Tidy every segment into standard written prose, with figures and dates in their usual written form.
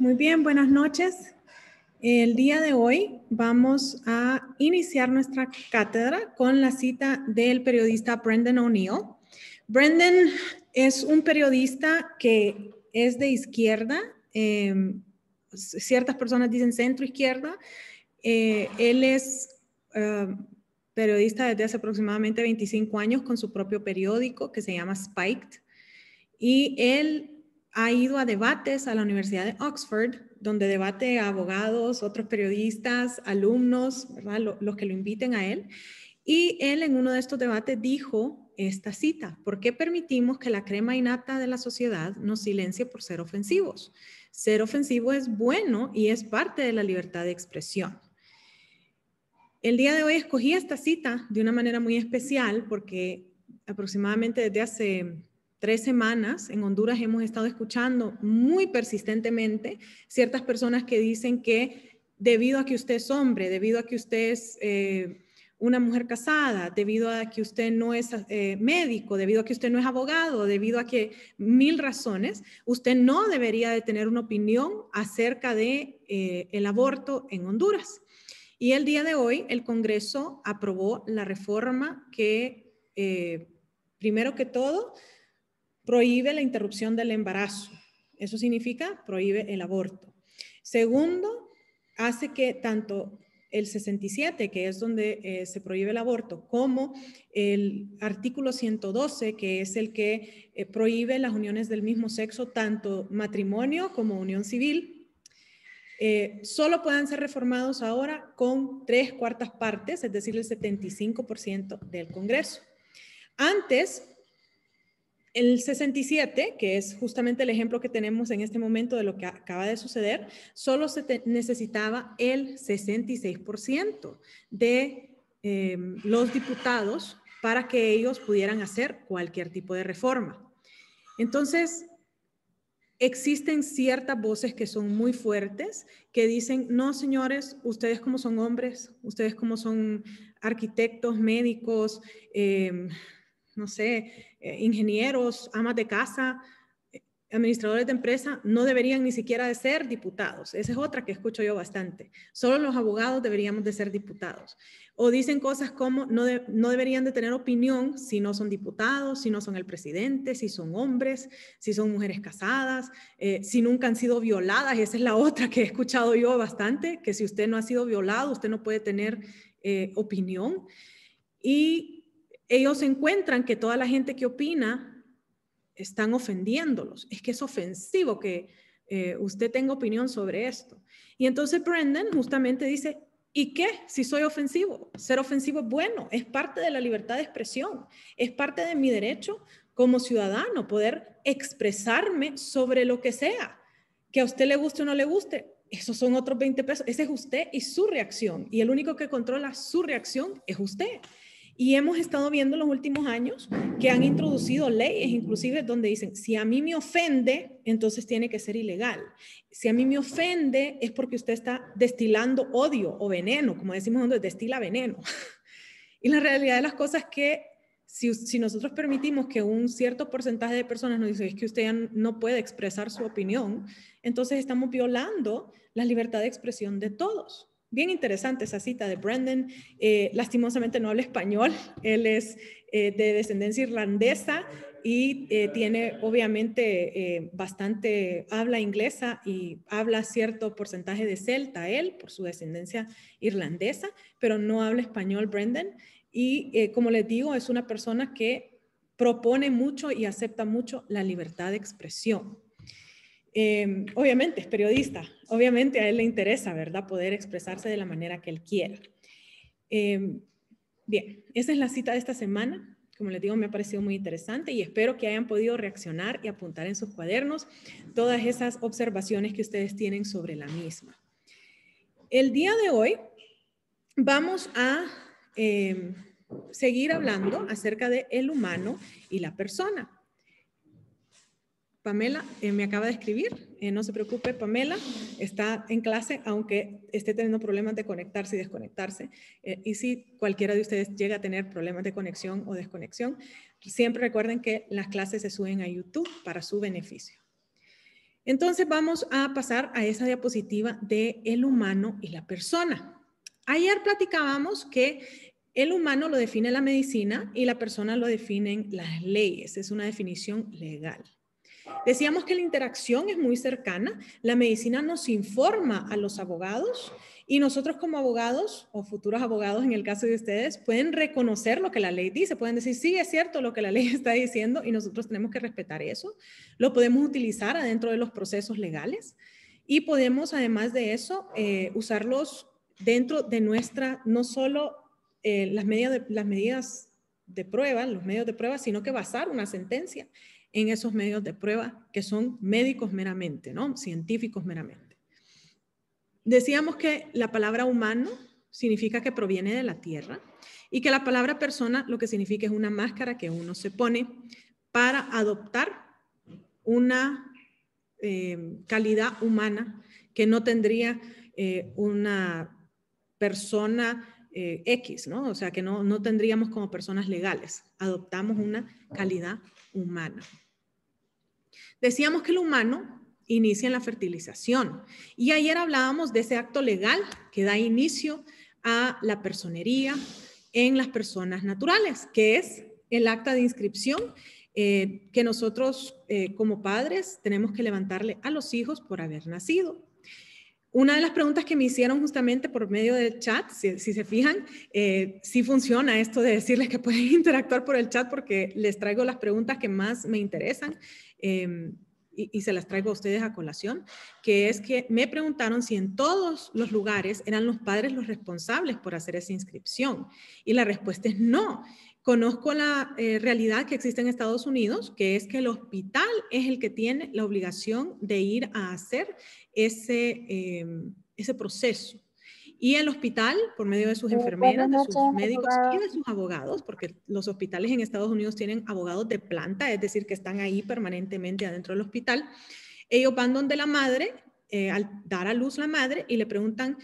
Muy bien, buenas noches. El día de hoy vamos a iniciar nuestra cátedra con la cita del periodista Brendan O'Neill. Brendan es un periodista que es de izquierda, ciertas personas dicen centro izquierda. Él es periodista desde hace aproximadamente 25 años con su propio periódico que se llama Spiked, y él ha ido a debates a la Universidad de Oxford, donde debate a abogados, otros periodistas, alumnos, ¿verdad? Los que lo inviten a él. Y él en uno de estos debates dijo esta cita: ¿por qué permitimos que la crema innata de la sociedad nos silencie por ser ofensivos? Ser ofensivo es bueno y es parte de la libertad de expresión. El día de hoy escogí esta cita de una manera muy especial porque aproximadamente desde hace 3 semanas en Honduras hemos estado escuchando muy persistentemente ciertas personas que dicen que debido a que usted es hombre, debido a que usted es una mujer casada, debido a que usted no es médico, debido a que usted no es abogado, debido a que 1000 razones, usted no debería de tener una opinión acerca de el aborto en Honduras. Y el día de hoy el Congreso aprobó la reforma que, primero que todo, prohíbe la interrupción del embarazo. Eso significa prohíbe el aborto. Segundo, hace que tanto el 67, que es donde se prohíbe el aborto, como el artículo 112, que es el que prohíbe las uniones del mismo sexo, tanto matrimonio como unión civil, solo puedan ser reformados ahora con 3/4 partes, es decir, el 75% del Congreso. Antes, el 67, que es justamente el ejemplo que tenemos en este momento de lo que acaba de suceder, solo se necesitaba el 66% de los diputados para que ellos pudieran hacer cualquier tipo de reforma. Entonces, existen ciertas voces que son muy fuertes, que dicen, no, señores, ustedes como son hombres, ustedes como son arquitectos, médicos, no sé, ingenieros, amas de casa, administradores de empresa, no deberían ni siquiera de ser diputados. Esa es otra que escucho yo bastante. Solo los abogados deberíamos de ser diputados. O dicen cosas como no deberían de tener opinión si no son diputados, si no son el presidente, si son hombres, si son mujeres casadas, si nunca han sido violadas. Y esa es la otra que he escuchado yo bastante, que si usted no ha sido violado, usted no puede tener opinión. Y ellos encuentran que toda la gente que opina están ofendiéndolos. Es que es ofensivo que usted tenga opinión sobre esto. Y entonces Brendan justamente dice, ¿y qué si soy ofensivo? Ser ofensivo es bueno, es parte de la libertad de expresión, es parte de mi derecho como ciudadano poder expresarme sobre lo que sea. Que a usted le guste o no le guste, esos son otros 20 pesos. Ese es usted y su reacción. Y el único que controla su reacción es usted. Y hemos estado viendo en los últimos años que han introducido leyes, inclusive donde dicen, si a mí me ofende, entonces tiene que ser ilegal. Si a mí me ofende es porque usted está destilando odio o veneno, como decimos cuando destila veneno. Y la realidad de las cosas es que si nosotros permitimos que un cierto porcentaje de personas nos dice es que usted ya no puede expresar su opinión, entonces estamos violando la libertad de expresión de todos. Bien interesante esa cita de Brendan. Lastimosamente no habla español. Él es de descendencia irlandesa y tiene obviamente bastante habla inglesa y habla cierto porcentaje de celta, él, por su descendencia irlandesa, pero no habla español Brendan. Y como les digo, es una persona que propone mucho y acepta mucho la libertad de expresión. Obviamente es periodista, obviamente a él le interesa, ¿verdad?, poder expresarse de la manera que él quiera. Bien, esa es la cita de esta semana. Como les digo, me ha parecido muy interesante y espero que hayan podido reaccionar y apuntar en sus cuadernos todas esas observaciones que ustedes tienen sobre la misma. El día de hoy vamos a seguir hablando acerca de el humano y la persona. Pamela me acaba de escribir, no se preocupe, Pamela está en clase, aunque esté teniendo problemas de conectarse y desconectarse. Y si cualquiera de ustedes llega a tener problemas de conexión o desconexión, siempre recuerden que las clases se suben a YouTube para su beneficio. Entonces vamos a pasar a esa diapositiva de el humano y la persona. Ayer platicábamos que el humano lo define la medicina y la persona lo definen las leyes. Es una definición legal. Decíamos que la interacción es muy cercana. La medicina nos informa a los abogados y nosotros como abogados o futuros abogados, en el caso de ustedes, pueden reconocer lo que la ley dice. Pueden decir, sí, es cierto lo que la ley está diciendo y nosotros tenemos que respetar eso. Lo podemos utilizar adentro de los procesos legales y podemos, además de eso, usarlos dentro de nuestra, no solo las medidas de prueba, los medios de prueba, sino que basar una sentencia en esos medios de prueba que son médicos meramente, ¿no? Científicos meramente. Decíamos que la palabra humano significa que proviene de la tierra y que la palabra persona lo que significa es una máscara que uno se pone para adoptar una calidad humana que no tendría una persona X, ¿no? O sea, que no tendríamos como personas legales. Adoptamos una calidad humana. Decíamos que el humano inicia en la fertilización y ayer hablábamos de ese acto legal que da inicio a la personería en las personas naturales, que es el acta de inscripción que nosotros como padres tenemos que levantarle a los hijos por haber nacido. Una de las preguntas que me hicieron justamente por medio del chat, si se fijan, sí funciona esto de decirles que pueden interactuar por el chat porque les traigo las preguntas que más me interesan y se las traigo a ustedes a colación, que es que me preguntaron si en todos los lugares eran los padres los responsables por hacer esa inscripción. Y la respuesta es no. Conozco la realidad que existe en Estados Unidos, que es que el hospital es el que tiene la obligación de ir a hacer ese proceso. Y el hospital, por medio de sus enfermeras, de sus médicos y de sus abogados, porque los hospitales en Estados Unidos tienen abogados de planta, es decir, que están ahí permanentemente adentro del hospital, ellos van donde la madre, al dar a luz la madre, y le preguntan,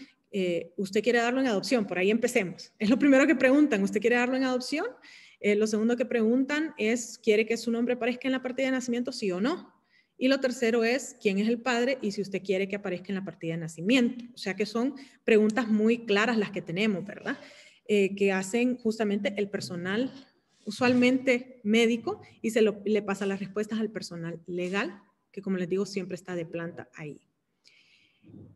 ¿usted quiere darlo en adopción? Por ahí empecemos. Es lo primero que preguntan, ¿usted quiere darlo en adopción? Lo segundo que preguntan es, ¿quiere que su nombre aparezca en la partida de nacimiento, sí o no? Y lo tercero es, ¿quién es el padre? Y si usted quiere que aparezca en la partida de nacimiento. O sea que son preguntas muy claras las que tenemos, ¿verdad? Que hacen justamente el personal, usualmente médico, y le pasa las respuestas al personal legal, que como les digo, siempre está de planta ahí.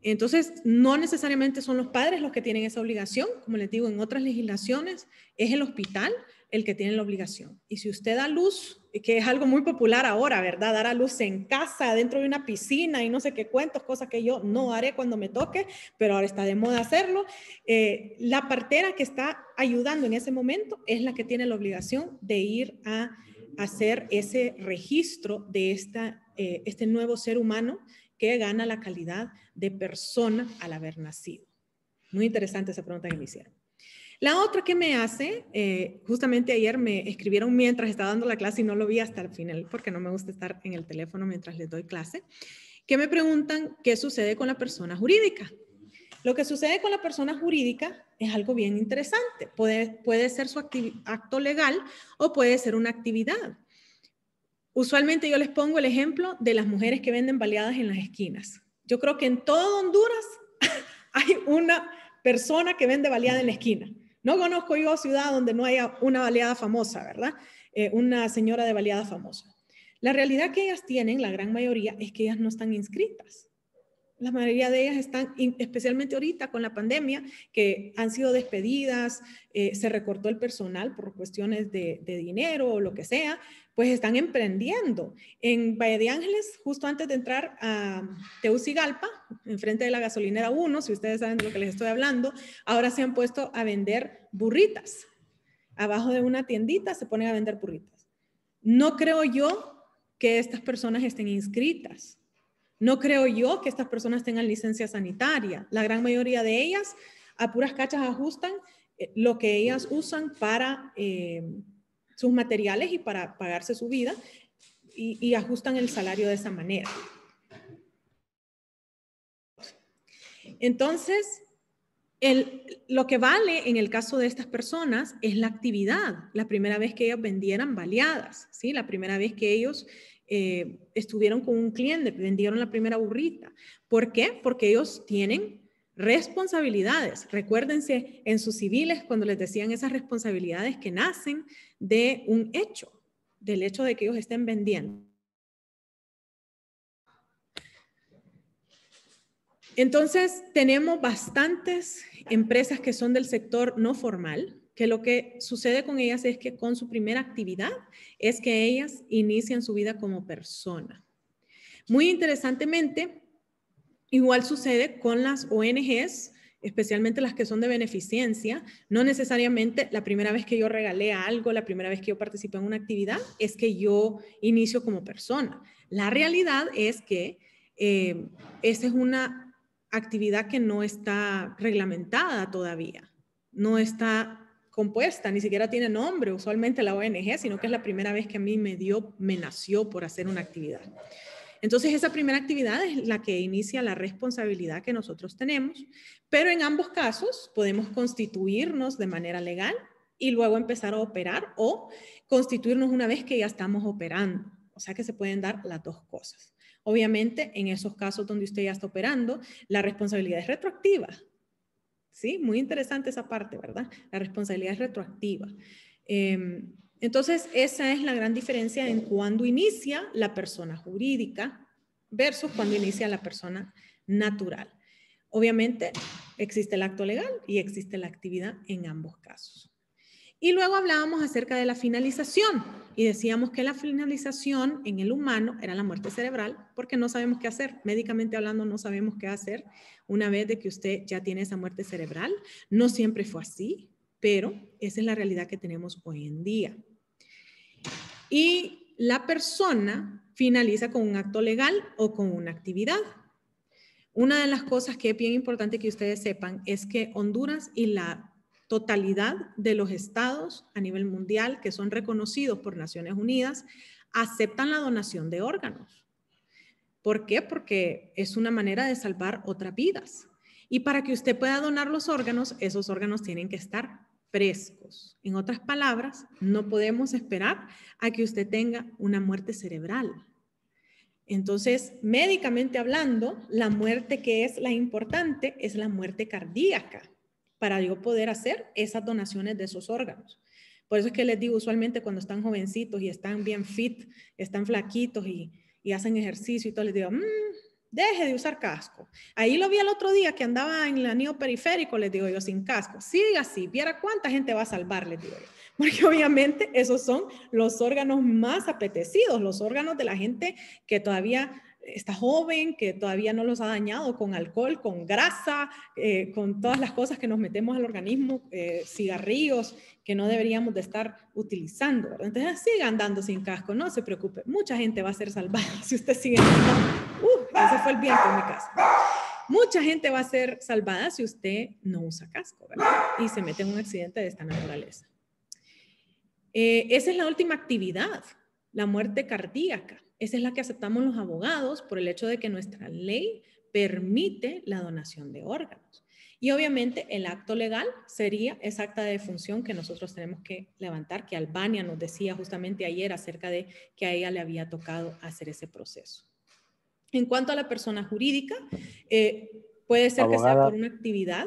Entonces, no necesariamente son los padres los que tienen esa obligación. Como les digo, en otras legislaciones es el hospital el que tiene la obligación. Y si usted da luz, que es algo muy popular ahora, ¿verdad? Dar a luz en casa, dentro de una piscina y no sé qué cuentos, cosas que yo no haré cuando me toque, pero ahora está de moda hacerlo. La partera que está ayudando en ese momento es la que tiene la obligación de ir a hacer ese registro de este nuevo ser humano que gana la calidad de persona al haber nacido. Muy interesante esa pregunta que me hicieron. La otra que me hace, justamente ayer me escribieron mientras estaba dando la clase y no lo vi hasta el final porque no me gusta estar en el teléfono mientras les doy clase, que me preguntan qué sucede con la persona jurídica. Lo que sucede con la persona jurídica es algo bien interesante. Puede ser su acto legal o puede ser una actividad. Usualmente yo les pongo el ejemplo de las mujeres que venden baleadas en las esquinas. Yo creo que en todo Honduras hay una persona que vende baleada en la esquina. No conozco yo ciudad donde no haya una baleada famosa, ¿verdad? Una señora de baleada famosa. La realidad que ellas tienen, la gran mayoría, es que ellas no están inscritas. La mayoría de ellas están, especialmente ahorita con la pandemia, que han sido despedidas, se recortó el personal por cuestiones de dinero o lo que sea, pues están emprendiendo. En Valle de Ángeles, justo antes de entrar a Tegucigalpa, enfrente de la gasolinera 1, si ustedes saben de lo que les estoy hablando, ahora se han puesto a vender burritas. Abajo de una tiendita se ponen a vender burritas. No creo yo que estas personas estén inscritas. No creo yo que estas personas tengan licencia sanitaria. La gran mayoría de ellas a puras cachas ajustan lo que ellas usan para sus materiales y para pagarse su vida y ajustan el salario de esa manera. Entonces, lo que vale en el caso de estas personas es la actividad, la primera vez que ellos vendieran baleadas, ¿sí? La primera vez que ellos estuvieron con un cliente, vendieron la primera burrita. ¿Por qué? Porque ellos tienen responsabilidades. Recuérdense en sus civiles cuando les decían esas responsabilidades que nacen de un hecho, del hecho de que ellos estén vendiendo. Entonces, tenemos bastantes empresas que son del sector no formal, que lo que sucede con ellas es que con su primera actividad es que ellas inician su vida como persona. Muy interesantemente, igual sucede con las ONGs, especialmente las que son de beneficencia. No necesariamente la primera vez que yo regalé algo, la primera vez que yo participé en una actividad, es que yo inicio como persona. La realidad es que esa es una actividad que no está reglamentada todavía, no está compuesta, ni siquiera tiene nombre usualmente la ONG, sino que es la primera vez que a mí me nació por hacer una actividad. Entonces, esa primera actividad es la que inicia la responsabilidad que nosotros tenemos, pero en ambos casos podemos constituirnos de manera legal y luego empezar a operar o constituirnos una vez que ya estamos operando. O sea que se pueden dar las dos cosas. Obviamente, en esos casos donde usted ya está operando, la responsabilidad es retroactiva. Sí, muy interesante esa parte, ¿verdad? La responsabilidad es retroactiva. Entonces, esa es la gran diferencia en cuando inicia la persona jurídica versus cuando inicia la persona natural. Obviamente, existe el acto legal y existe la actividad en ambos casos. Y luego hablábamos acerca de la finalización y decíamos que la finalización en el humano era la muerte cerebral porque no sabemos qué hacer. Médicamente hablando, no sabemos qué hacer una vez de que usted ya tiene esa muerte cerebral. No siempre fue así, pero esa es la realidad que tenemos hoy en día. Y la persona finaliza con un acto legal o con una actividad. Una de las cosas que es bien importante que ustedes sepan es que Honduras y la totalidad de los estados a nivel mundial que son reconocidos por Naciones Unidas aceptan la donación de órganos. ¿Por qué? Porque es una manera de salvar otras vidas. Y para que usted pueda donar los órganos, esos órganos tienen que estar frescos. En otras palabras, no podemos esperar a que usted tenga una muerte cerebral. Entonces, médicamente hablando, la muerte que es la importante es la muerte cardíaca para yo poder hacer esas donaciones de esos órganos. Por eso es que les digo usualmente cuando están jovencitos y están bien fit, están flaquitos y hacen ejercicio y todo, les digo, deje de usar casco. Ahí lo vi el otro día que andaba en el anillo periférico, les digo yo, sin casco. Siga así, viera cuánta gente va a salvar, les digo yo. Porque obviamente esos son los órganos más apetecidos, los órganos de la gente que todavía está joven, que todavía no los ha dañado con alcohol, con grasa, con todas las cosas que nos metemos al organismo, cigarrillos que no deberíamos de estar utilizando, ¿verdad? Entonces sigan andando sin casco, no se preocupe, mucha gente va a ser salvada si usted sigue andando. Ese fue el viento en mi casa. Mucha gente va a ser salvada si usted no usa casco, ¿verdad? Y se mete en un accidente de esta naturaleza. Esa es la última actividad, la muerte cardíaca. Esa es la que aceptamos los abogados por el hecho de que nuestra ley permite la donación de órganos. Y obviamente el acto legal sería esa acta de defunción que nosotros tenemos que levantar, que Albania nos decía justamente ayer acerca de que a ella le había tocado hacer ese proceso. En cuanto a la persona jurídica, puede ser que sea por una actividad.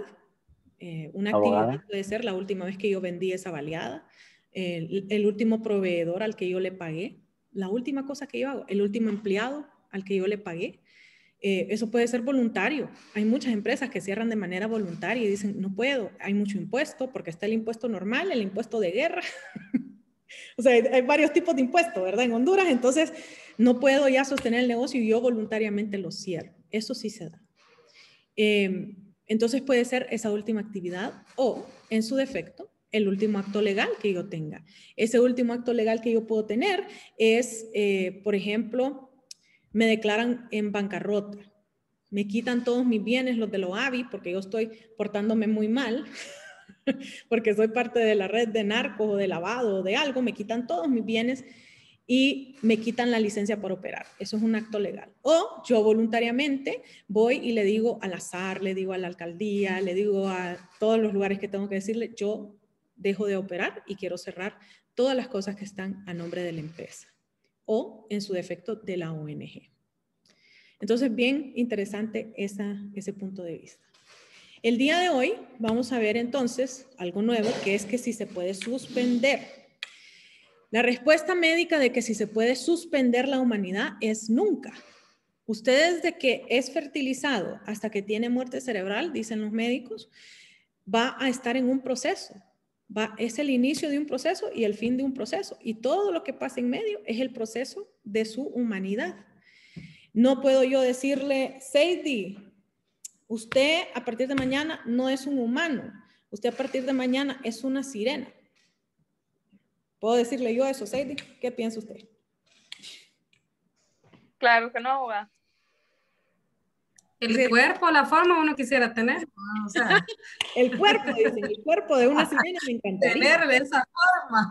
Una actividad puede ser la última vez que yo vendí esa baleada, el último proveedor al que yo le pagué, la última cosa que yo hago, el último empleado al que yo le pagué. Eso puede ser voluntario. Hay muchas empresas que cierran de manera voluntaria y dicen, no puedo, hay mucho impuesto, porque está el impuesto normal, el impuesto de guerra. O sea, hay varios tipos de impuestos, ¿verdad? En Honduras, entonces no puedo ya sostener el negocio y yo voluntariamente lo cierro. Eso sí se da. Entonces puede ser esa última actividad o, en su defecto, el último acto legal que yo tenga. Ese último acto legal que yo puedo tener es, por ejemplo, me declaran en bancarrota. Me quitan todos mis bienes, los de los AVI, porque yo estoy portándome muy mal, porque soy parte de la red de narcos o de lavado o de algo, me quitan todos mis bienes y me quitan la licencia por operar. Eso es un acto legal. O yo voluntariamente voy y le digo al SAR, le digo a la alcaldía, le digo a todos los lugares que tengo que decirle, yo dejo de operar y quiero cerrar todas las cosas que están a nombre de la empresa. o, en su defecto, de la ONG. Entonces, bien interesante ese punto de vista. El día de hoy vamos a ver entonces algo nuevo, que es que si se puede suspender. La respuesta médica de que si se puede suspender la humanidad es nunca. Usted desde que es fertilizado hasta que tiene muerte cerebral, dicen los médicos, va a estar en un proceso. Es el inicio de un proceso y el fin de un proceso. Y todo lo que pasa en medio es el proceso de su humanidad. No puedo yo decirle, Sadie, usted a partir de mañana no es un humano. Usted a partir de mañana es una sirena. ¿Puedo decirle yo eso, Sadie? ¿Qué piensa usted? Claro que no, abogada. El cuerpo, la forma uno quisiera tener, ¿no? O sea, el cuerpo, dicen, el cuerpo de una sirena me encantaría. Tener de esa forma.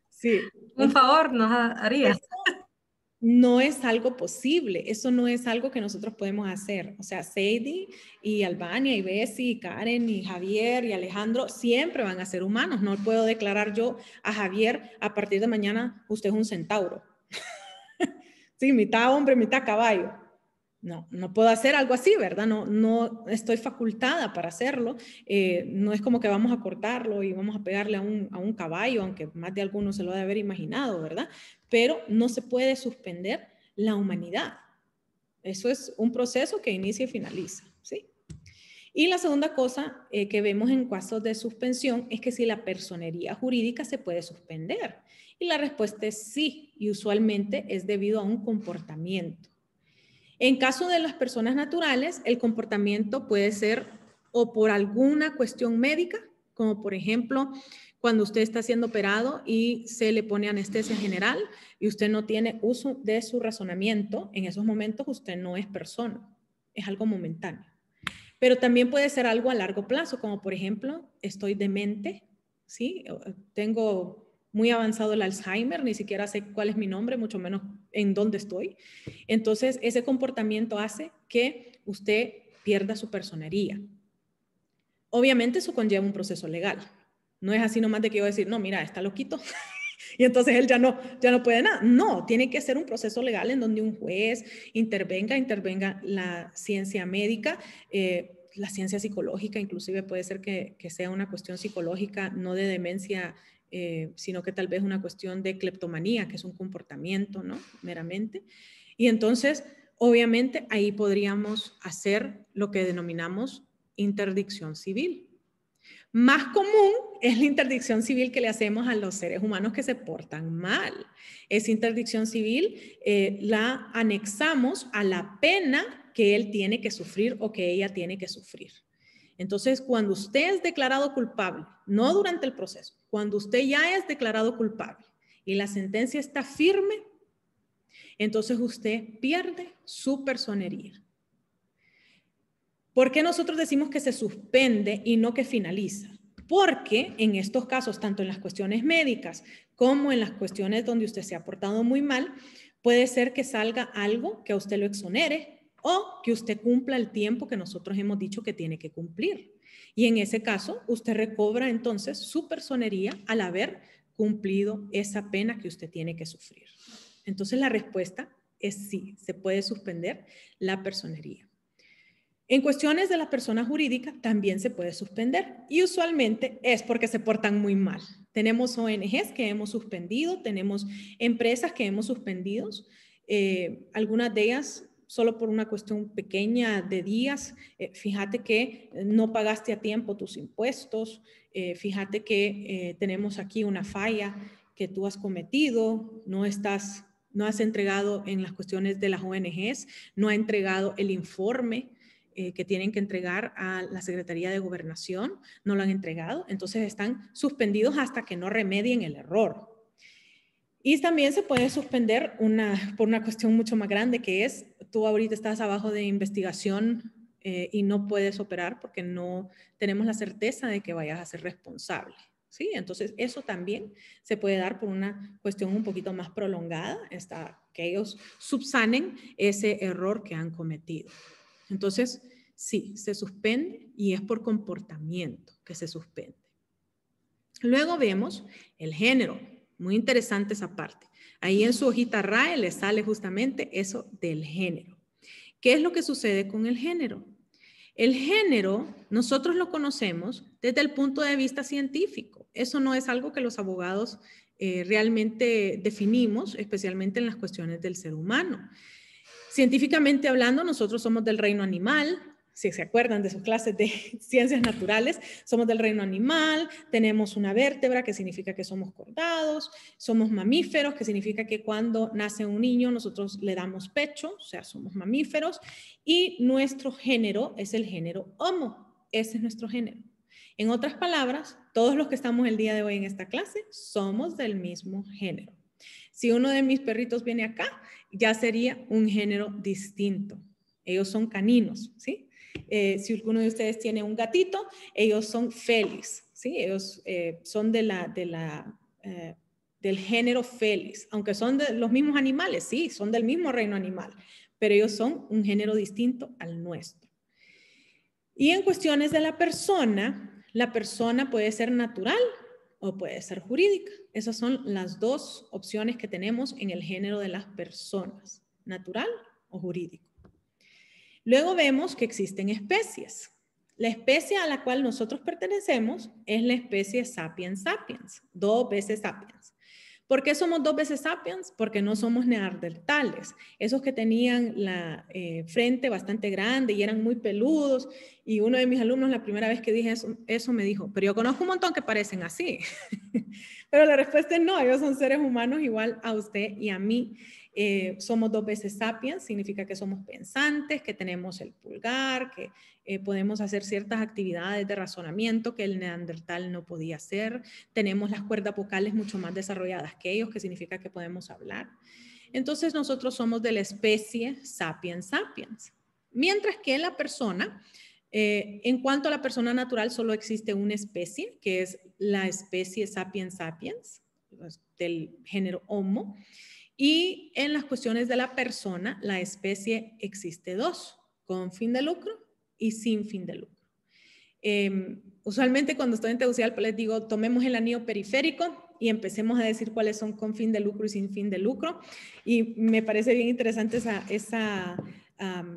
Sí. Un favor nos haría. No es algo posible, eso no es algo que nosotros podemos hacer. O sea, Sadie y Albania y Bessie y Karen y Javier y Alejandro siempre van a ser humanos. No puedo declarar yo a Javier a partir de mañana, usted es un centauro. Sí, mitad hombre, mitad caballo. No, no puedo hacer algo así, ¿verdad? No estoy facultada para hacerlo. No es como que vamos a cortarlo y vamos a pegarle a un caballo, aunque más de alguno se lo ha de haber imaginado, ¿verdad? Pero no se puede suspender la humanidad. Eso es un proceso que inicia y finaliza, ¿sí? Y la segunda cosa que vemos en casos de suspensión es que si la personería jurídica se puede suspender. Y la respuesta es sí, y usualmente es debido a un comportamiento. En caso de las personas naturales, el comportamiento puede ser o por alguna cuestión médica, como por ejemplo, cuando usted está siendo operado y se le pone anestesia general y usted no tiene uso de su razonamiento, en esos momentos usted no es persona, es algo momentáneo. Pero también puede ser algo a largo plazo, como por ejemplo, estoy demente, ¿sí? Tengo muy avanzado el Alzheimer, ni siquiera sé cuál es mi nombre, mucho menos en dónde estoy. Entonces, ese comportamiento hace que usted pierda su personería. Obviamente, eso conlleva un proceso legal. No es así nomás de que yo decir, no, mira, está loquito. Y entonces él ya no puede nada. No, tiene que ser un proceso legal en donde un juez intervenga la ciencia médica, la ciencia psicológica, inclusive puede ser que sea una cuestión psicológica, no de demencia, sino que tal vez una cuestión de cleptomanía, que es un comportamiento, ¿no? Meramente. Y entonces, obviamente, ahí podríamos hacer lo que denominamos interdicción civil. Más común es la interdicción civil que le hacemos a los seres humanos que se portan mal. Esa interdicción civil la anexamos a la pena que él tiene que sufrir o que ella tiene que sufrir. Entonces, cuando usted es declarado culpable, no durante el proceso, cuando usted ya es declarado culpable y la sentencia está firme, entonces usted pierde su personería. ¿Por qué nosotros decimos que se suspende y no que finaliza? Porque en estos casos, tanto en las cuestiones médicas como en las cuestiones donde usted se ha portado muy mal, puede ser que salga algo que a usted lo exonere o que usted cumpla el tiempo que nosotros hemos dicho que tiene que cumplir. Y en ese caso, usted recobra entonces su personería al haber cumplido esa pena que usted tiene que sufrir. Entonces la respuesta es sí, se puede suspender la personería. En cuestiones de la persona jurídica también se puede suspender y usualmente es porque se portan muy mal. Tenemos ONGs que hemos suspendido, tenemos empresas que hemos suspendido, algunas de ellas solo por una cuestión pequeña de días. Fíjate que no pagaste a tiempo tus impuestos, fíjate que tenemos aquí una falla que tú has cometido, no has entregado en las cuestiones de las ONGs, no ha entregado el informe que tienen que entregar a la Secretaría de Gobernación, no lo han entregado, entonces están suspendidos hasta que no remedien el error. Y también se puede suspender por una cuestión mucho más grande, que es, tú ahorita estás abajo de investigación y no puedes operar porque no tenemos la certeza de que vayas a ser responsable. ¿Sí? Entonces, eso también se puede dar por una cuestión un poquito más prolongada, hasta que ellos subsanen ese error que han cometido. Entonces, sí, se suspende y es por comportamiento que se suspende. Luego vemos el género. Muy interesante esa parte. Ahí en su hojita RAE le sale justamente eso del género. ¿Qué es lo que sucede con el género? El género nosotros lo conocemos desde el punto de vista científico. Eso no es algo que los abogados realmente definimos, especialmente en las cuestiones del ser humano. Científicamente hablando, nosotros somos del reino animal. Si se acuerdan de sus clases de ciencias naturales, somos del reino animal, tenemos una vértebra, que significa que somos cordados, somos mamíferos, que significa que cuando nace un niño nosotros le damos pecho, o sea, somos mamíferos, y nuestro género es el género Homo, ese es nuestro género. En otras palabras, todos los que estamos el día de hoy en esta clase somos del mismo género. Si uno de mis perritos viene acá, ya sería un género distinto. Ellos son caninos, ¿sí? Si alguno de ustedes tiene un gatito, ellos son Felis, ¿sí? Ellos son del género Felis, aunque son de los mismos animales, sí, son del mismo reino animal, pero ellos son un género distinto al nuestro. Y en cuestiones de la persona puede ser natural o puede ser jurídica. Esas son las dos opciones que tenemos en el género de las personas, natural o jurídico. Luego vemos que existen especies. La especie a la cual nosotros pertenecemos es la especie Sapiens sapiens, 2 veces sapiens. ¿Por qué somos 2 veces sapiens? Porque no somos neandertales, esos que tenían la frente bastante grande y eran muy peludos. Y uno de mis alumnos, la primera vez que dije eso me dijo, pero yo conozco un montón que parecen así. Pero la respuesta es no, ellos son seres humanos igual a usted y a mí. Somos 2 veces sapiens, significa que somos pensantes, que tenemos el pulgar, que podemos hacer ciertas actividades de razonamiento que el neandertal no podía hacer. Tenemos las cuerdas vocales mucho más desarrolladas que ellos, que significa que podemos hablar. Entonces nosotros somos de la especie sapiens sapiens. Mientras que la persona, en cuanto a la persona natural, solo existe una especie, que es la especie sapiens sapiens, del género Homo. Y en las cuestiones de la persona, la especie existe 2, con fin de lucro y sin fin de lucro. Usualmente cuando estoy en Tegucigalpa les digo, tomemos el anillo periférico y empecemos a decir cuáles son con fin de lucro y sin fin de lucro. Y me parece bien interesante esa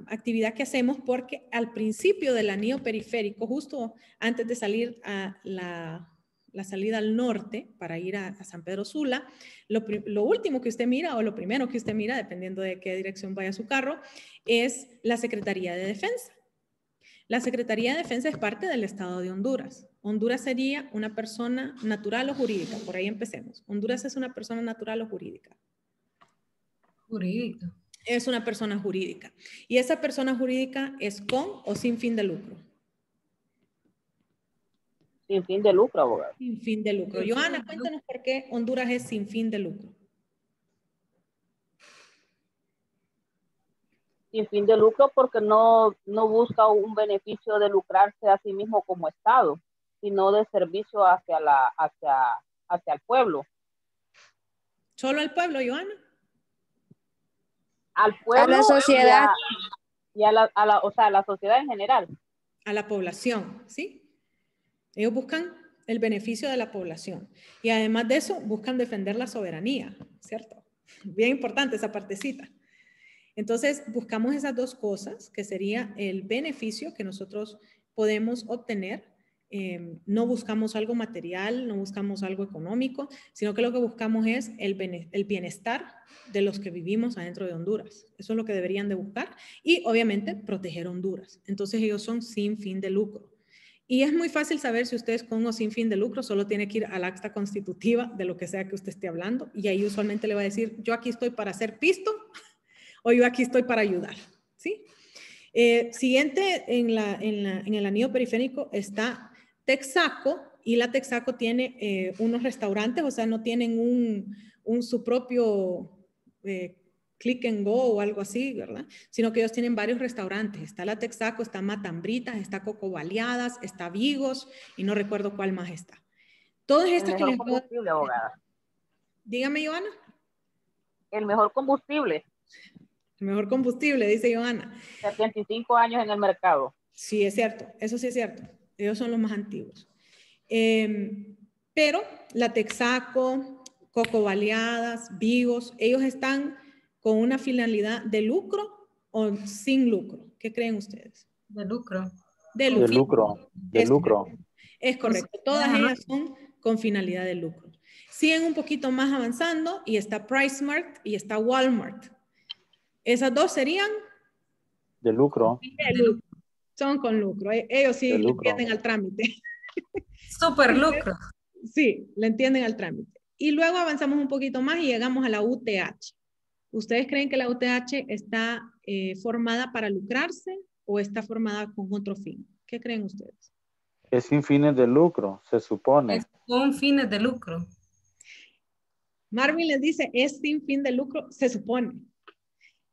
actividad que hacemos porque al principio del anillo periférico, justo antes de salir a la salida al norte para ir a San Pedro Sula, lo último que usted mira o lo primero que usted mira, dependiendo de qué dirección vaya su carro, es la Secretaría de Defensa. La Secretaría de Defensa es parte del Estado de Honduras. Honduras sería una persona natural o jurídica, por ahí empecemos. Honduras es una persona natural o jurídica. Jurídica. Es una persona jurídica. Y esa persona jurídica es con o sin fin de lucro. Sin fin de lucro, abogado. Sin fin de lucro. Johanna, cuéntanos por qué Honduras es sin fin de lucro. Sin fin de lucro porque no busca un beneficio de lucrarse a sí mismo como Estado, sino de servicio hacia el pueblo. ¿Solo al pueblo, Johanna? Al pueblo. A la sociedad. Y a la sociedad en general. A la población, ¿sí? Ellos buscan el beneficio de la población. Y además de eso, buscan defender la soberanía, ¿cierto? Bien importante esa partecita. Entonces, buscamos esas dos cosas, que sería el beneficio que nosotros podemos obtener. No buscamos algo material, no buscamos algo económico, sino que lo que buscamos es el bienestar de los que vivimos adentro de Honduras. Eso es lo que deberían de buscar. Y, obviamente, proteger Honduras. Entonces, ellos son sin fin de lucro. Y es muy fácil saber si usted es con o sin fin de lucro, solo tiene que ir al acta constitutiva de lo que sea que usted esté hablando, y ahí usualmente le va a decir, yo aquí estoy para hacer pisto, o yo aquí estoy para ayudar, ¿sí? Siguiente en el anillo periférico está Texaco, y la Texaco tiene unos restaurantes, o sea, no tienen su propio click and go o algo así, ¿verdad? Sino que ellos tienen varios restaurantes. Está la Texaco, está Matambritas, está Coco Baleadas, está Vigos, y no recuerdo cuál más está. Todas estas que les puedo... combustible, abogada. Dígame, Johanna. El mejor combustible. El mejor combustible, dice Johanna. 75 años en el mercado. Sí, es cierto. Eso sí es cierto. Ellos son los más antiguos. Pero la Texaco, Coco Baleadas, Vigos, ellos están con una finalidad de lucro o sin lucro. ¿Qué creen ustedes? De lucro. De De lucro. lucro. De Es lucro. correcto. Es correcto. Todas ellas son con finalidad de lucro. Siguen un poquito más avanzando y está PriceSmart y está Walmart. Esas dos serían De lucro. de lucro. Son con lucro. Ellos sí De le lucro. entienden al trámite. Super lucro. Sí, le entienden al trámite. Y luego avanzamos un poquito más y llegamos a la UTH. ¿Ustedes creen que la UTH está formada para lucrarse o está formada con otro fin? ¿Qué creen ustedes? Es sin fines de lucro, se supone. Es con fines de lucro. Marvin les dice, es sin fin de lucro, se supone.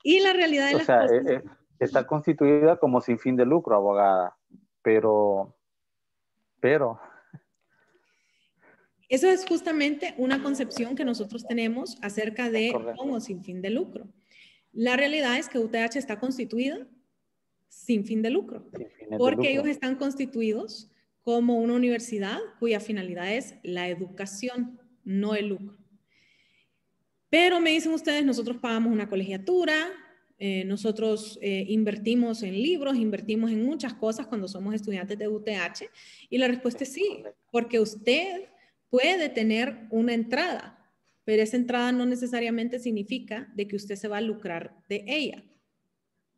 Y la realidad de O las sea, cosas... está constituida como sin fin de lucro, abogada. Pero... Eso es justamente una concepción que nosotros tenemos acerca de Correcto. con o sin fin de lucro. La realidad es que UTH está constituida sin fin de lucro, Sin fines de porque lucro. ellos están constituidos como una universidad cuya finalidad es la educación, no el lucro. Pero me dicen ustedes, nosotros pagamos una colegiatura, nosotros invertimos en libros, invertimos en muchas cosas cuando somos estudiantes de UTH, y la respuesta es sí, porque usted puede tener una entrada, pero esa entrada no necesariamente significa de que usted se va a lucrar de ella.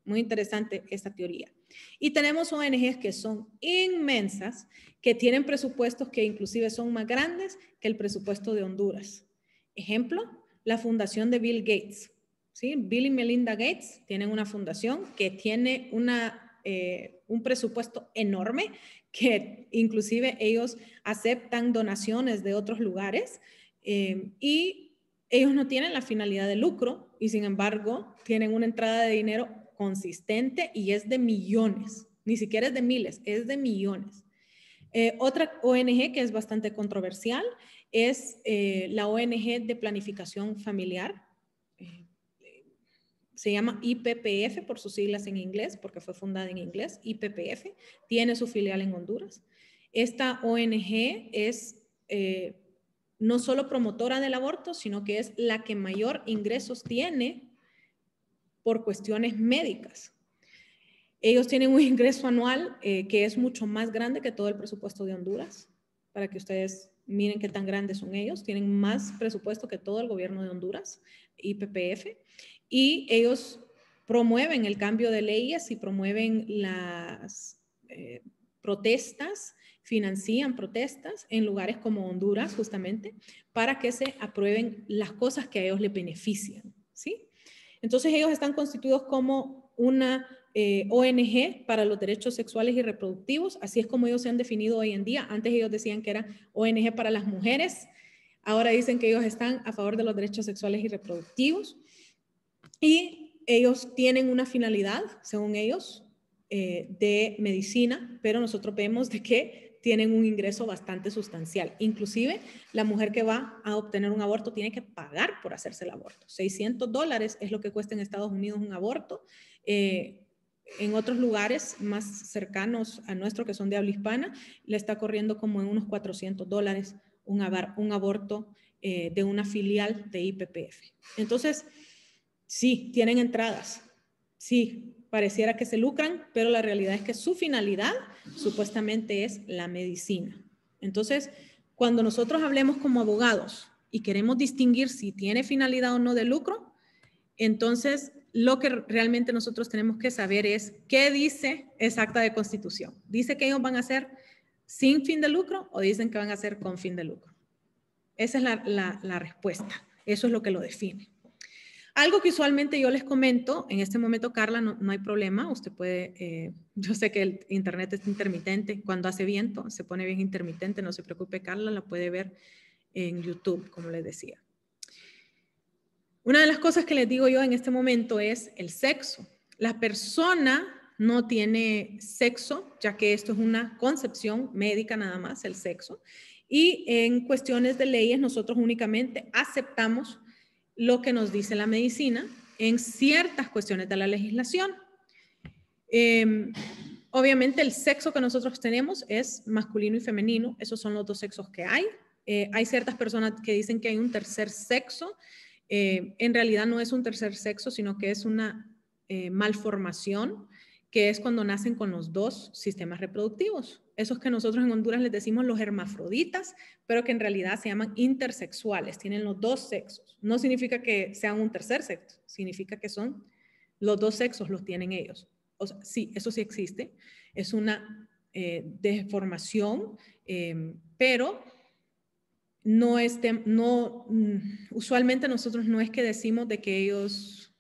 Muy interesante esta teoría. Y tenemos ONGs que son inmensas, que tienen presupuestos que inclusive son más grandes que el presupuesto de Honduras. Ejemplo, la fundación de Bill Gates. ¿Sí? Bill y Melinda Gates tienen una fundación que tiene un presupuesto enorme, que inclusive ellos aceptan donaciones de otros lugares y ellos no tienen la finalidad de lucro y sin embargo tienen una entrada de dinero consistente y es de millones, ni siquiera es de miles, es de millones. Otra ONG que es bastante controversial es la ONG de planificación familiar. Se llama IPPF por sus siglas en inglés, porque fue fundada en inglés, IPPF, tiene su filial en Honduras. Esta ONG es no solo promotora del aborto, sino que es la que mayor ingresos tiene por cuestiones médicas. Ellos tienen un ingreso anual que es mucho más grande que todo el presupuesto de Honduras, para que ustedes miren qué tan grandes son ellos. Tienen más presupuesto que todo el gobierno de Honduras, IPPF, y ellos promueven el cambio de leyes y promueven las protestas, financian protestas en lugares como Honduras, justamente, para que se aprueben las cosas que a ellos les benefician, ¿sí? Entonces ellos están constituidos como una ONG para los derechos sexuales y reproductivos, así es como ellos se han definido hoy en día. Antes ellos decían que eran ONG para las mujeres, ahora dicen que ellos están a favor de los derechos sexuales y reproductivos y ellos tienen una finalidad, según ellos, de medicina, pero nosotros vemos de que tienen un ingreso bastante sustancial. Inclusive, la mujer que va a obtener un aborto tiene que pagar por hacerse el aborto. $600 es lo que cuesta en Estados Unidos un aborto. En otros lugares más cercanos a nuestro, que son de habla hispana, le está corriendo como en unos $400 un aborto de una filial de IPPF. Entonces, sí, tienen entradas. Sí, pareciera que se lucran, pero la realidad es que su finalidad supuestamente es la medicina. Entonces, cuando nosotros hablemos como abogados y queremos distinguir si tiene finalidad o no de lucro, entonces lo que realmente nosotros tenemos que saber es qué dice esa acta de constitución. ¿Dice que ellos van a hacer sin fin de lucro o dicen que van a hacer con fin de lucro? Esa es la respuesta. Eso es lo que lo define. Algo que usualmente yo les comento, en este momento, Carla, no hay problema, usted puede, yo sé que el internet es intermitente, cuando hace viento se pone bien intermitente, no se preocupe, Carla, la puede ver en YouTube, como les decía. Una de las cosas que les digo yo en este momento es el sexo. La persona no tiene sexo, ya que esto es una concepción médica nada más, el sexo, y en cuestiones de leyes nosotros únicamente aceptamos lo que nos dice la medicina en ciertas cuestiones de la legislación. Obviamente el sexo que nosotros tenemos es masculino y femenino, esos son los dos sexos que hay. Hay ciertas personas que dicen que hay un tercer sexo. En realidad no es un tercer sexo, sino que es una malformación, que es cuando nacen con los dos sistemas reproductivos. Esos que nosotros en Honduras les decimos los hermafroditas, pero que en realidad se llaman intersexuales, tienen los dos sexos. No significa que sean un tercer sexo, significa que son los dos sexos, los tienen ellos. O sea, sí, eso sí existe, es una deformación, pero no usualmente nosotros no es que decimos de que ellos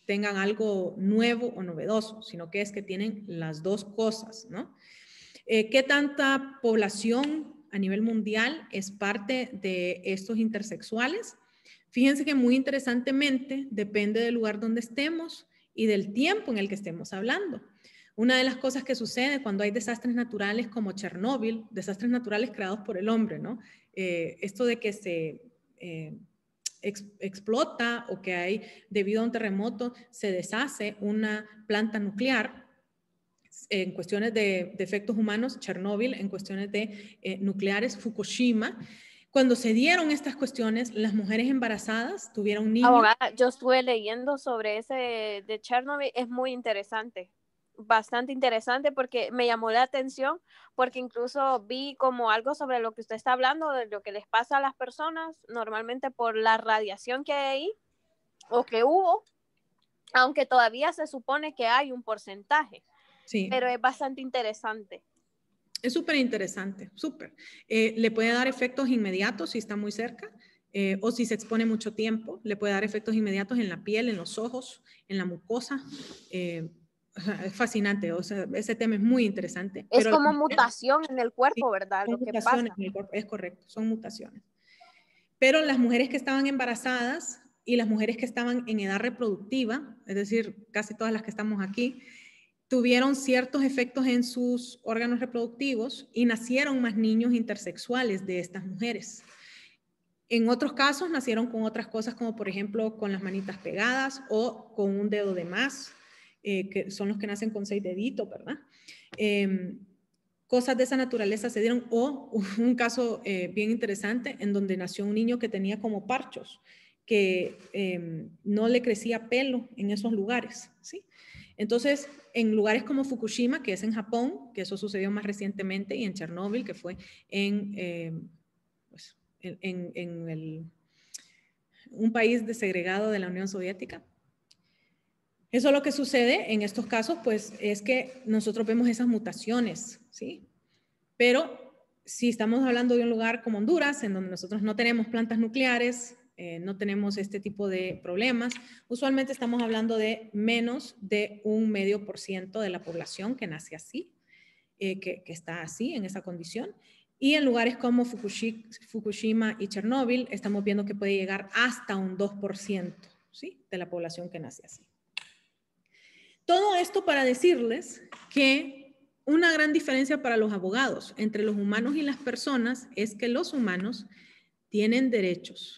tengan algo nuevo o novedoso, sino que es que tienen las dos cosas, ¿no? ¿Qué tanta población a nivel mundial es parte de estos intersexuales? Fíjense que muy interesantemente depende del lugar donde estemos y del tiempo en el que estemos hablando. Una de las cosas que sucede cuando hay desastres naturales como Chernóbil, desastres naturales creados por el hombre, ¿no? Esto de que se explota o que hay, debido a un terremoto, se deshace una planta nuclear, en cuestiones de efectos humanos, Chernóbil, en cuestiones de nucleares, Fukushima. Cuando se dieron estas cuestiones, las mujeres embarazadas tuvieron niños. Abogada, yo estuve leyendo sobre ese de Chernobyl, es muy interesante, bastante interesante porque me llamó la atención, porque incluso vi como algo sobre lo que usted está hablando, de lo que les pasa a las personas normalmente por la radiación que hay ahí o que hubo, aunque todavía se supone que hay un porcentaje, Sí. Pero es bastante interesante. Es súper interesante, súper. Le puede dar efectos inmediatos si está muy cerca, o si se expone mucho tiempo, le puede dar efectos inmediatos en la piel, en los ojos, en la mucosa. Es fascinante, o sea, ese tema es muy interesante. Es como mutación en el cuerpo, sí, ¿verdad? Son mutaciones en el cuerpo, es correcto, son mutaciones. Pero las mujeres que estaban embarazadas y las mujeres que estaban en edad reproductiva, es decir, casi todas las que estamos aquí, tuvieron ciertos efectos en sus órganos reproductivos y nacieron más niños intersexuales de estas mujeres. En otros casos nacieron con otras cosas, como por ejemplo con las manitas pegadas o con un dedo de más, que son los que nacen con 6 deditos, ¿verdad? Cosas de esa naturaleza se dieron, o un caso bien interesante en donde nació un niño que tenía como parchos, que no le crecía pelo en esos lugares, ¿sí? Entonces, en lugares como Fukushima, que es en Japón, que eso sucedió más recientemente, y en Chernóbil, que fue un país desegregado de la Unión Soviética. Eso lo que sucede en estos casos, pues, es que nosotros vemos esas mutaciones, ¿sí? Pero si estamos hablando de un lugar como Honduras, en donde nosotros no tenemos plantas nucleares, no tenemos este tipo de problemas, usualmente estamos hablando de menos de 0,5% de la población que nace así, que está así, en esa condición. Y en lugares como Fukushima y Chernóbil, estamos viendo que puede llegar hasta un 2%, ¿sí?, de la población que nace así. Todo esto para decirles que una gran diferencia para los abogados entre los humanos y las personas es que los humanos tienen derechos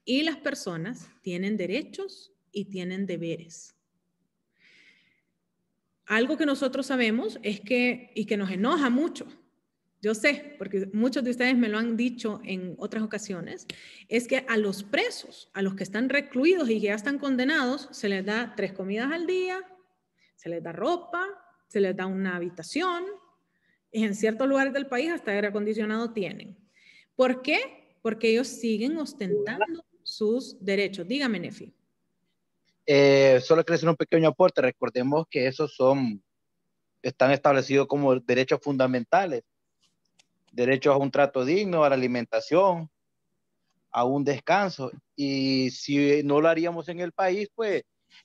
y las personas tienen derechos y tienen deberes. Algo que nosotros sabemos es que, y que nos enoja mucho, yo sé, porque muchos de ustedes me lo han dicho en otras ocasiones, es que a los presos, a los que están recluidos y que ya están condenados, se les da 3 comidas al día, se les da ropa, se les da una habitación, y en ciertos lugares del país hasta aire acondicionado tienen. ¿Por qué? Porque ellos siguen ostentando sus derechos. Dígame, Nefi. Solo quiero hacer un pequeño aporte. Recordemos que esos están establecidos como derechos fundamentales. Derechos a un trato digno, a la alimentación, a un descanso. Y si no lo haríamos en el país, pues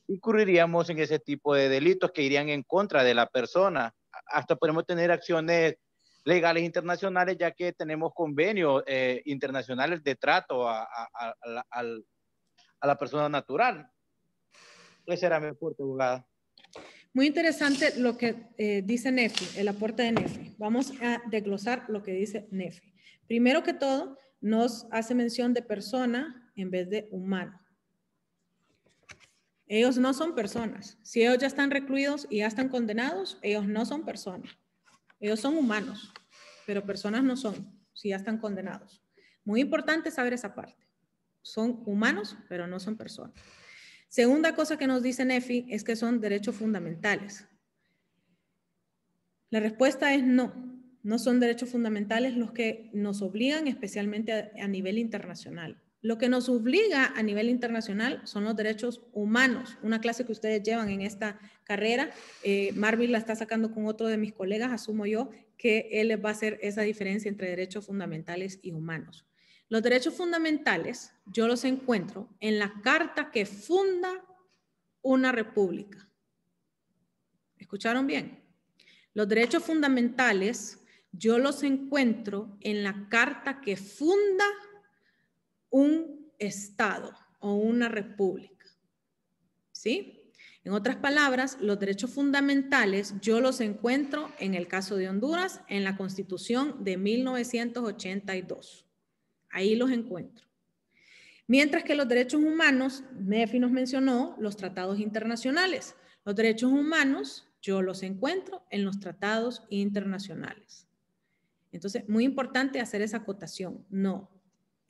incurriríamos en ese tipo de delitos que irían en contra de la persona. Hasta podemos tener acciones legales internacionales, ya que tenemos convenios internacionales de trato a la persona natural. Ese era mi aporte, abogada. Muy interesante lo que dice Nefi, el aporte de Nefi. Vamos a desglosar lo que dice Nefi. Primero que todo, nos hace mención de persona en vez de humano. Ellos no son personas. Si ellos ya están recluidos y ya están condenados, ellos no son personas. Ellos son humanos, pero personas no son, si ya están condenados. Muy importante saber esa parte. Son humanos, pero no son personas. Segunda cosa que nos dice NEFI es que son derechos fundamentales. La respuesta es no. No son derechos fundamentales los que nos obligan, especialmente a nivel internacional. Lo que nos obliga a nivel internacional son los derechos humanos. Una clase que ustedes llevan en esta carrera, Marvin la está sacando con otro de mis colegas, asumo yo, que él les va a hacer esa diferencia entre derechos fundamentales y humanos. Los derechos fundamentales yo los encuentro en la carta que funda una república. ¿Escucharon bien? Los derechos fundamentales yo los encuentro en la carta que funda un estado o una república. ¿Sí? En otras palabras, los derechos fundamentales yo los encuentro en el caso de Honduras en la Constitución de 1982. Ahí los encuentro. Mientras que los derechos humanos, Nefi nos mencionó los tratados internacionales. Los derechos humanos yo los encuentro en los tratados internacionales. Entonces, muy importante hacer esa acotación. No,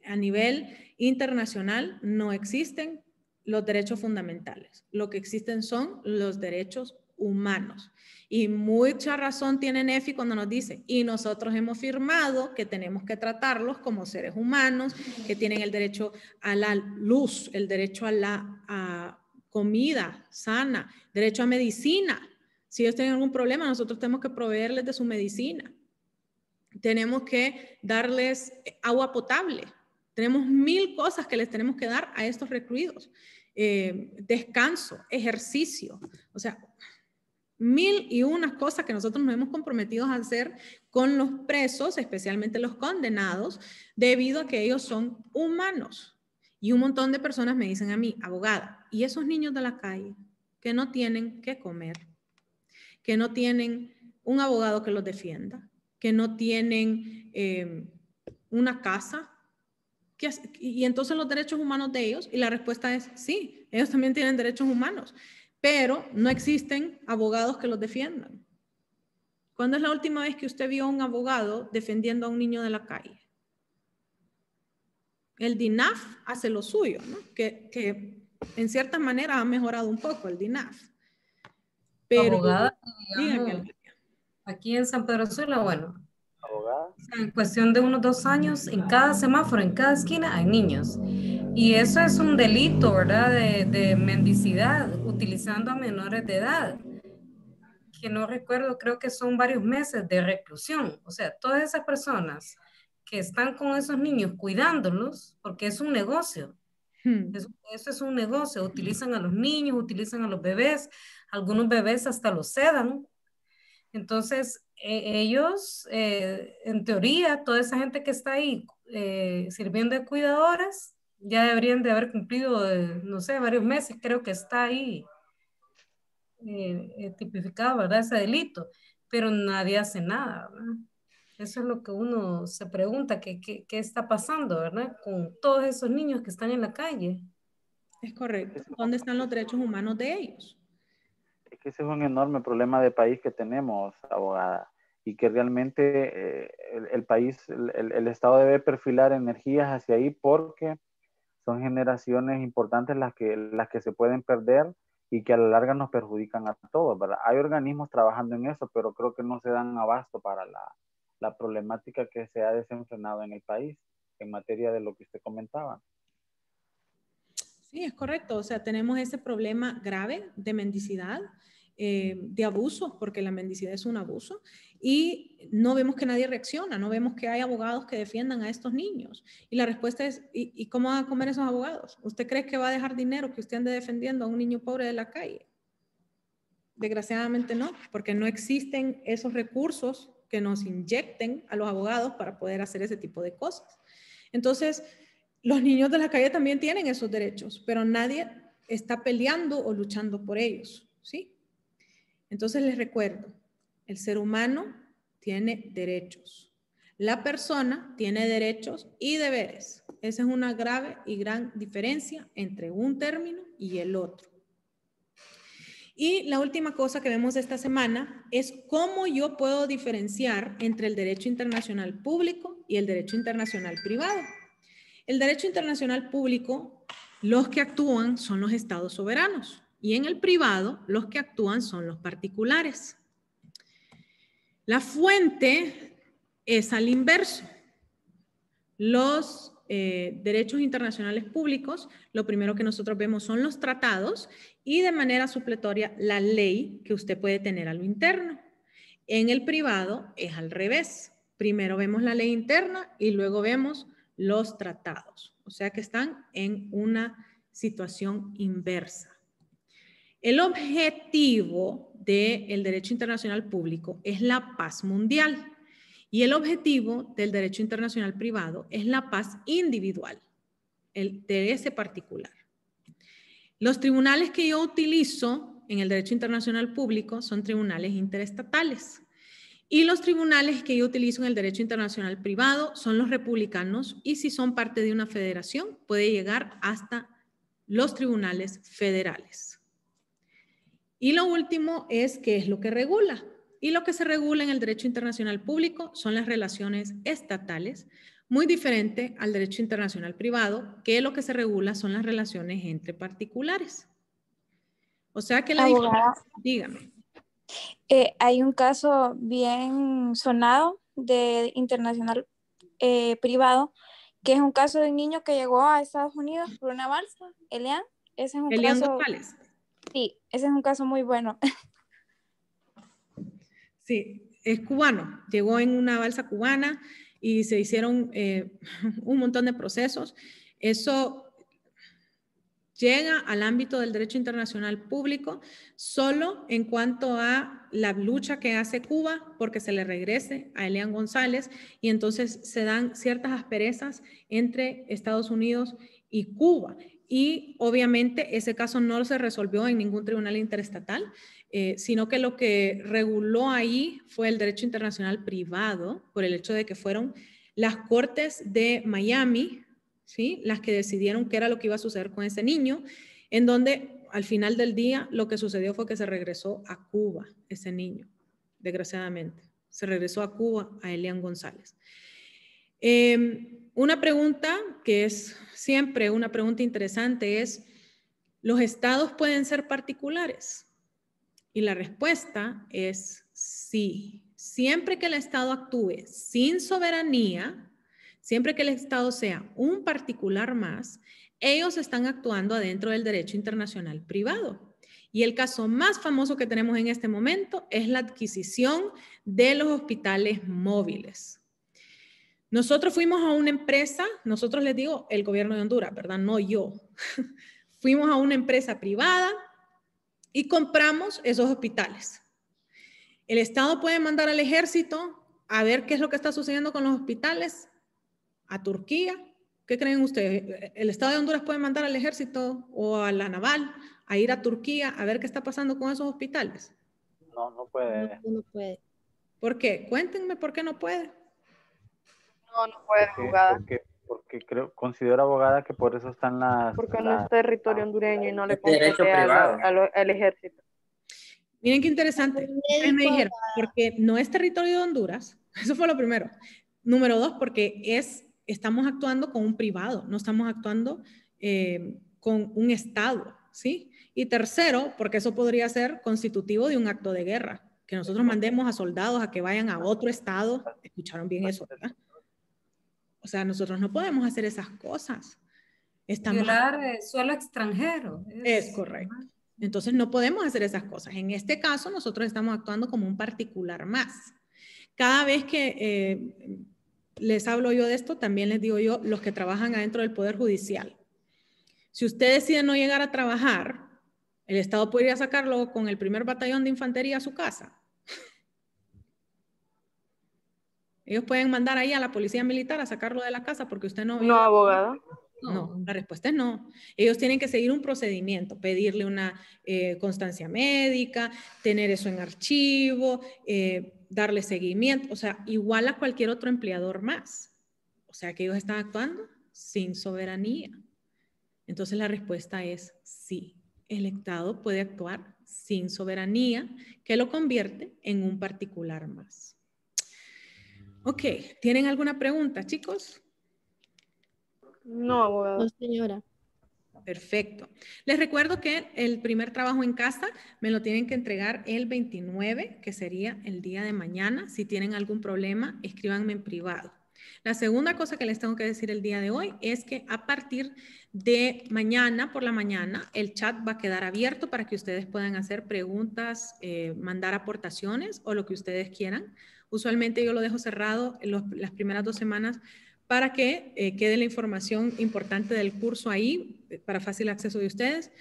a nivel internacional no existen los derechos fundamentales. Lo que existen son los derechos humanos. Y mucha razón tiene NEFI cuando nos dice, y nosotros hemos firmado que tenemos que tratarlos como seres humanos, que tienen el derecho a la luz, el derecho a la comida sana, derecho a medicina. Si ellos tienen algún problema, nosotros tenemos que proveerles de su medicina. Tenemos que darles agua potable. Tenemos 1000 cosas que les tenemos que dar a estos recluidos. Descanso, ejercicio, o sea, 1001 cosas que nosotros nos hemos comprometido a hacer con los presos, especialmente los condenados, debido a que ellos son humanos. Y un montón de personas me dicen a mí, abogada, ¿y esos niños de la calle que no tienen qué comer? Que no tienen un abogado que los defienda, que no tienen una casa. Y entonces los derechos humanos de ellos, y la respuesta es sí, ellos también tienen derechos humanos, pero no existen abogados que los defiendan. ¿Cuándo es la última vez que usted vio a un abogado defendiendo a un niño de la calle? El DINAF hace lo suyo, ¿no? Que en cierta manera ha mejorado un poco el DINAF. Pero, abogada, digamos, digamos, aquí en San Pedro Sula, bueno, Abogada. en cuestión de unos 2 años, en cada semáforo, en cada esquina hay niños. Y eso es un delito, ¿verdad? De mendicidad, utilizando a menores de edad, que no recuerdo, creo que son varios meses de reclusión. O sea, todas esas personas que están con esos niños cuidándolos, porque es un negocio. Eso es un negocio. Utilizan a los niños, utilizan a los bebés, algunos bebés hasta los sedan. Entonces, ellos, en teoría, toda esa gente que está ahí sirviendo de cuidadoras, ya deberían de haber cumplido, no sé, varios meses, creo que está ahí tipificado, ¿verdad? Ese delito, pero nadie hace nada, ¿verdad? Eso es lo que uno se pregunta, ¿qué está pasando, ¿verdad? Con todos esos niños que están en la calle. Es correcto. ¿Dónde están los derechos humanos de ellos? Es que ese es un enorme problema de país que tenemos, abogada, y que realmente el país, el Estado debe perfilar energías hacia ahí porque son generaciones importantes las que se pueden perder y que a la larga nos perjudican a todos, ¿verdad? Hay organismos trabajando en eso, pero creo que no se dan abasto para la problemática que se ha desenfrenado en el país en materia de lo que usted comentaba. Sí, es correcto. O sea, tenemos ese problema grave de mendicidad, de abuso, porque la mendicidad es un abuso, y no vemos que nadie reacciona, no vemos que hay abogados que defiendan a estos niños. Y la respuesta es, ¿y cómo van a comer esos abogados? ¿Usted cree que va a dejar dinero que usted ande defendiendo a un niño pobre de la calle? Desgraciadamente no, porque no existen esos recursos que nos inyecten a los abogados para poder hacer ese tipo de cosas. Entonces, los niños de la calle también tienen esos derechos, pero nadie está peleando o luchando por ellos, ¿sí? Entonces les recuerdo, el ser humano tiene derechos. La persona tiene derechos y deberes. Esa es una grave y gran diferencia entre un término y el otro. Y la última cosa que vemos esta semana es cómo yo puedo diferenciar entre el derecho internacional público y el derecho internacional privado. El derecho internacional público, los que actúan son los estados soberanos y en el privado los que actúan son los particulares. La fuente es al inverso. Los derechos internacionales públicos, lo primero que nosotros vemos son los tratados y de manera supletoria la ley que usted puede tener a lo interno. En el privado es al revés. Primero vemos la ley interna y luego vemos los tratados. O sea que están en una situación inversa. El objetivo del derecho internacional público es la paz mundial. Y el objetivo del derecho internacional privado es la paz individual, de ese particular. Los tribunales que yo utilizo en el derecho internacional público son tribunales interestatales. Y los tribunales que yo utilizo en el derecho internacional privado son los republicanos y si son parte de una federación puede llegar hasta los tribunales federales. Y lo último es qué es lo que regula. Y lo que se regula en el derecho internacional público son las relaciones estatales, muy diferente al derecho internacional privado, que lo que se regula son las relaciones entre particulares. O sea que la diferencia, dígame. Hay un caso bien sonado de internacional privado, que es un caso de un niño que llegó a Estados Unidos por una balsa, Elian. Ese es un Elian caso, González. sí, ese es un caso muy bueno. Sí, es cubano. Llegó en una balsa cubana y se hicieron un montón de procesos. Eso llega al ámbito del derecho internacional público solo en cuanto a la lucha que hace Cuba porque se le regrese a Elian González y entonces se dan ciertas asperezas entre Estados Unidos y Cuba. Y obviamente ese caso no se resolvió en ningún tribunal interestatal, sino que lo que reguló ahí fue el derecho internacional privado por el hecho de que fueron las cortes de Miami, ¿sí?, las que decidieron qué era lo que iba a suceder con ese niño, en donde al final del día lo que sucedió fue que se regresó a Cuba ese niño, desgraciadamente. Se regresó a Cuba a Elian González. Una pregunta que es siempre una pregunta interesante es, ¿los estados pueden ser particulares? Y la respuesta es sí. Siempre que el estado actúe sin soberanía, siempre que el estado sea un particular más, ellos están actuando adentro del derecho internacional privado. Y el caso más famoso que tenemos en este momento es la adquisición de los hospitales móviles. Nosotros fuimos a una empresa, nosotros les digo el gobierno de Honduras, ¿verdad? No yo. Fuimos a una empresa privada y compramos esos hospitales. El Estado puede mandar al ejército a ver qué es lo que está sucediendo con los hospitales a Turquía. ¿Qué creen ustedes? ¿El Estado de Honduras puede mandar al ejército o a la naval a ir a Turquía a ver qué está pasando con esos hospitales? No, no puede. No puede. ¿Por qué? Cuéntenme por qué no puede. No puede, abogada. Porque considero, abogada, que por eso están las... Porque no es territorio hondureño y no le derecho compete privado. al ejército. Miren qué interesante. Ustedes me dijeron, porque no es territorio de Honduras. Eso fue lo primero. Número dos, porque estamos actuando con un privado, no estamos actuando con un Estado, ¿sí? Y tercero, porque eso podría ser constitutivo de un acto de guerra, que nosotros mandemos a soldados a que vayan a otro Estado. ¿Escucharon bien eso, verdad? O sea, nosotros no podemos hacer esas cosas. Violar suelo extranjero. Es correcto. Entonces no podemos hacer esas cosas. En este caso nosotros estamos actuando como un particular más. Cada vez que les hablo yo de esto, también les digo yo, los que trabajan adentro del Poder Judicial. Si usted decide no llegar a trabajar, el Estado podría sacarlo con el primer batallón de infantería a su casa. Ellos pueden mandar ahí a la policía militar a sacarlo de la casa porque usted no... No, abogada. No, la respuesta es no. Ellos tienen que seguir un procedimiento, pedirle una constancia médica, tener eso en archivo, darle seguimiento, o sea, igual a cualquier otro empleador más. O sea, que ellos están actuando sin soberanía. Entonces la respuesta es sí. El Estado puede actuar sin soberanía, que lo convierte en un particular más. Ok, ¿tienen alguna pregunta, chicos? No, abogada. No, señora. Perfecto. Les recuerdo que el primer trabajo en casa me lo tienen que entregar el 29, que sería el día de mañana. Si tienen algún problema, escríbanme en privado. La segunda cosa que les tengo que decir el día de hoy es que a partir de mañana por la mañana, el chat va a quedar abierto para que ustedes puedan hacer preguntas, mandar aportaciones o lo que ustedes quieran. Usualmente yo lo dejo cerrado las primeras 2 semanas para que quede la información importante del curso ahí para fácil acceso de ustedes.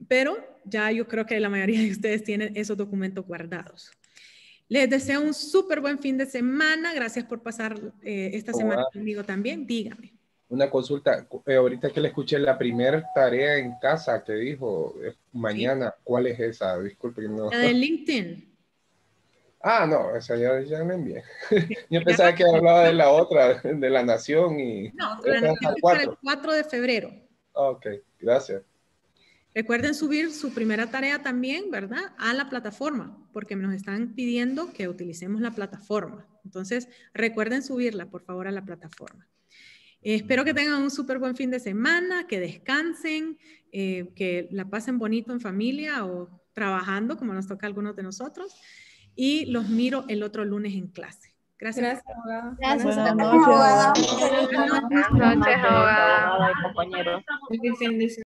Pero ya yo creo que la mayoría de ustedes tienen esos documentos guardados. Les deseo un súper buen fin de semana. Gracias por pasar esta semana conmigo también. Dígame. Una consulta. Ahorita que le escuché la primera tarea en casa que dijo mañana, ¿sí? ¿Cuál es esa? Disculpe que no. La de LinkedIn. Ah, no, esa ya me envié. Yo pensaba que hablaba de la otra, de la Nación y... No, la Nación es para el 4 de febrero. Ok, gracias. Recuerden subir su primera tarea también, ¿verdad? A la plataforma, porque nos están pidiendo que utilicemos la plataforma. Entonces, recuerden subirla, por favor, a la plataforma. Espero que tengan un súper buen fin de semana, que descansen, que la pasen bonito en familia o trabajando, como nos toca a algunos de nosotros. Y los miro el otro lunes en clase. Gracias. Gracias, abogada. Gracias, Buenas abogada. noches, abogada y compañeros. Buen fin de semana.